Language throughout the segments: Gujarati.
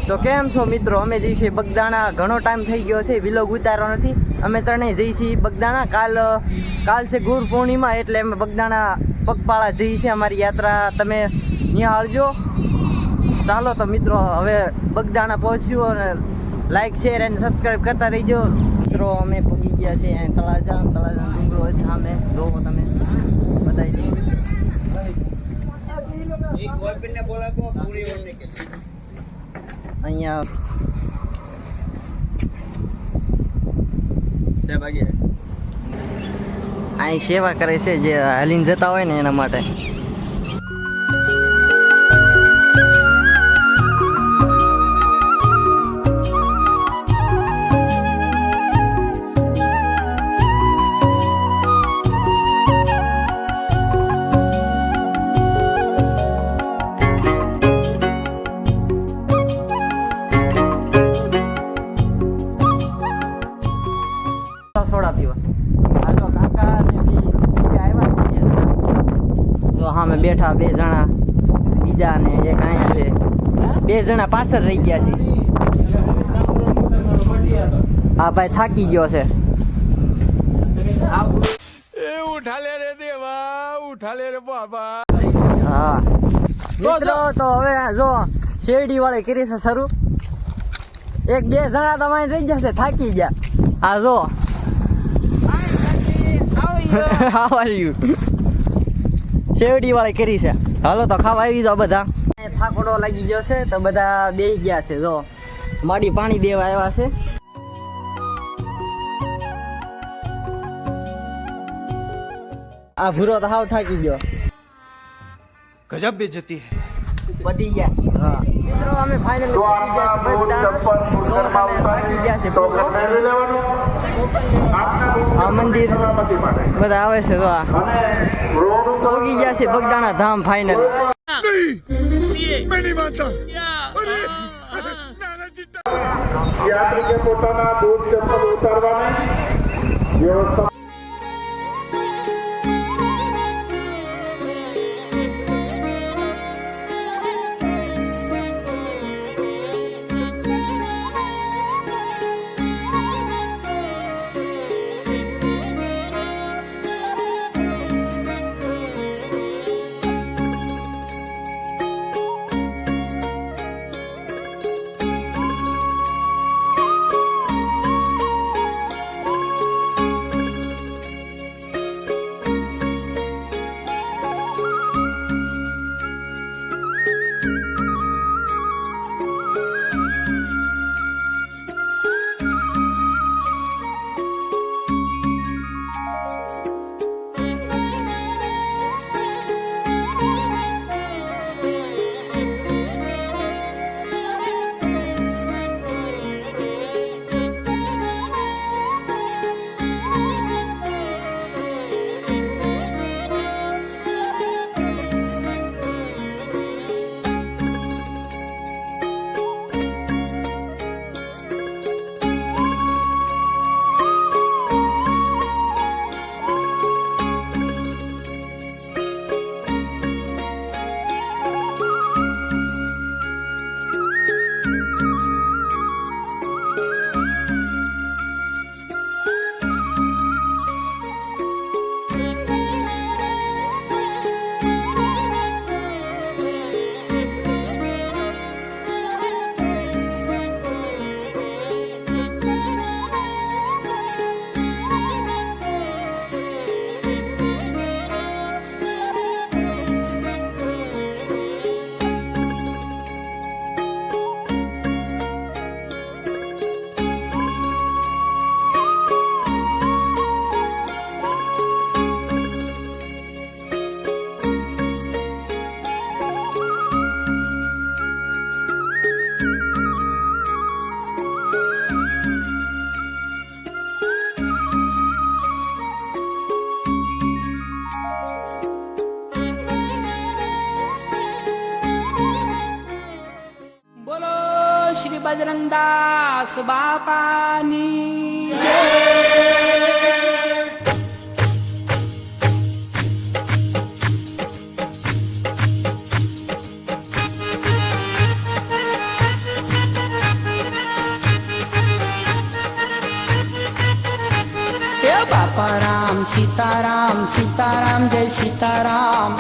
તો કેમ છો મિત્રો? અમે જઈ છીએ બગદાણા. ઘણો ટાઈમ થઈ ગયો છે, વિલોગ ઉતારવાનો નથી. અમે ત્રણેય જઈ છીએ બગદાણા. કાલ છે ગુરુ પૂર્ણિમા, એટલે અમે બગદાણા પગપાળા જઈએ છીએ. અમારી યાત્રા તમે નિહાળજો. ચાલો તો મિત્રો, હવે બગદાણા પહોંચ્યું અને લાઈક શેર અને સબસ્ક્રાઈબ કરતા રહીજો. મિત્રો અમે પગી ગયા છીએ અહીં તળાજા ડુંગરો છે સામે, જોવો તમે બતાવી દઈએ. અહીંયા અહીં સેવા કરે છે, જે હાલીને જતા હોય ને એના માટે. સોડા પીવા હાલો કાકા ને બીજા આવ્યા છે. જો સામે બેઠા બે જણા, બીજા ને એક અહીંયા છે. બે જણા પાછળ રહી ગયા છે. આ ભાઈ થાકી ગયો છે. ઉઠા લે રે દેવા, ઉઠા લે રે બાબા. હા મિત્રો, તો હવે જો શેરડી વાળે કરી છે શરૂ. એક બે જણા તો અહીં રહી જશે, થાકી ગયા. આ જો શેરડી વાળી કરી છે. હાલો તો ખાવા આવી જાઓ બધા. થાકોડો લાગી ગયો છે તો બધા બેસી ગયા છે. જો માડી પાણી દેવા આવ્યા છે. આ ભૂરો તો હાવ થાકી ગયો. ગજબ બેજતી પતી ગયા. હા મિત્રો, અમે ફાઇનલી પતી ગયા છે બધા. જો તમે થાકી ગયા છે ભૂરો. આ મંદિર બધા આવે છે. તો આ પહોંચી ગયા છે બગદાણા ધામ ફાઇનલ. યાત્રીકે પોતાના બૂટ ચપ્પલ ઉતારવાની વ્યવસ્થા. શ્રી બજરંગદાસ બાપાની બાપારામ સીતારામ સીતારામ જય સીતારામ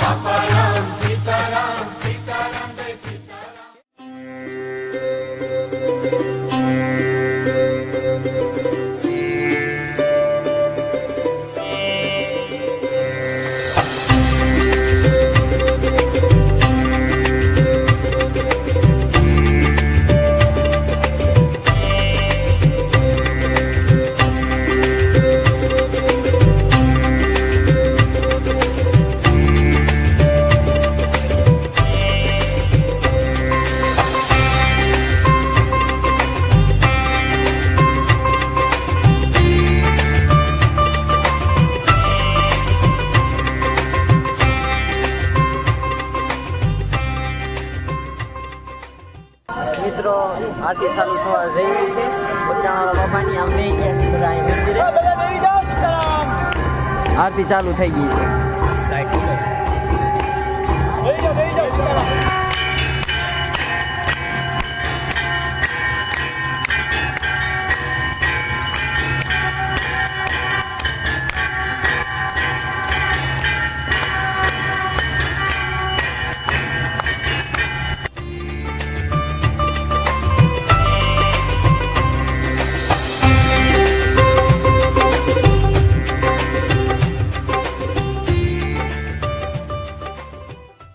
મિત્રો આરતી ચાલુ થવા જઈ રહી છે બગદાણાવાળા બાપાની. આમ બે ગયા છે બધા અહીંયા મંદિરે. આરતી ચાલુ થઈ ગઈ છે.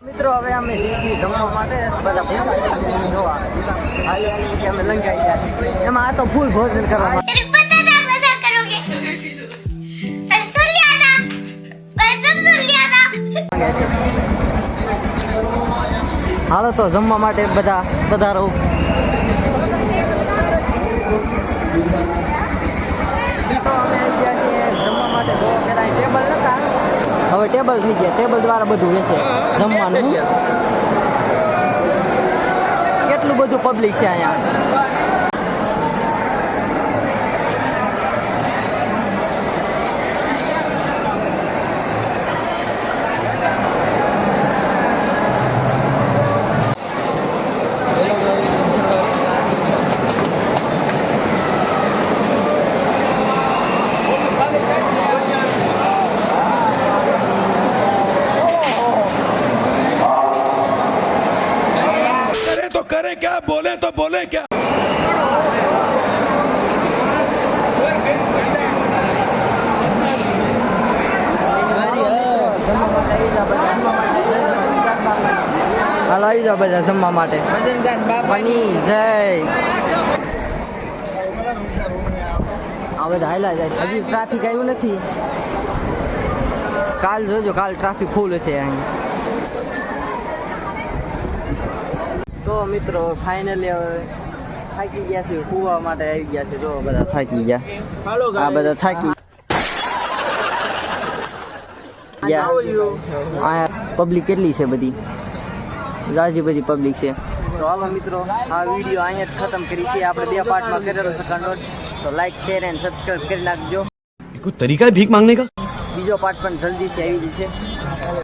મિત્રો હવે અમે જઈએ છીએ જમવા માટે. બધા ભૂખા જોવા હાલી હાલી કે અમે લંઘાઈ ગયા છીએ. એમાં આ તો ફૂલ ભોજન કરવા માટે. तेरे पता था मजा करोगे मैंने सुन लिया था मैंने सब सुन लिया था હાલો તો જમવા માટે બધા પધારો. મિત્રો અમે આવી ગયા છીએ જમવા માટે. જો પેલા ટેબલ નતા, હવે ટેબલ થઈ ગયા. ટેબલ દ્વારા બધું વેચે જમવાનું. કેટલું બધું પબ્લિક છે અહીંયા. करे तो करे क्या, बोले तो बोले क्या. હાલો આવી જાઓ બધા જમવા માટે. બાપાની જય. આ બધા હાલ્યા જાય. હજી ટ્રાફિક આવ્યું નથી. કાલ જોજો, કાલ ટ્રાફિક ફૂલ હશે અહીં. તો મિત્રો ફાઇનલી હવે થાકી ગયા છે. કૂવા માટે આવી ગયા છે. જો બધા થાકી ગયા. આ બધા થાકી ગયા. પબ્લિક કેટલી છે બધી, રાજી બધી પબ્લિક છે. તો હાલો મિત્રો આ વિડીયો અહીંયા જ ખતમ કરી છે. આપણે 2 પાર્ટમાં કરેલો છે કન્વર્ટ. તો લાઈક શેર એન્ડ સબસ્ક્રાઇબ કરી નાખજો. कोई तरीका है भीख मांगने का? બીજો પાર્ટ પણ જલ્દીથી આવી જશે.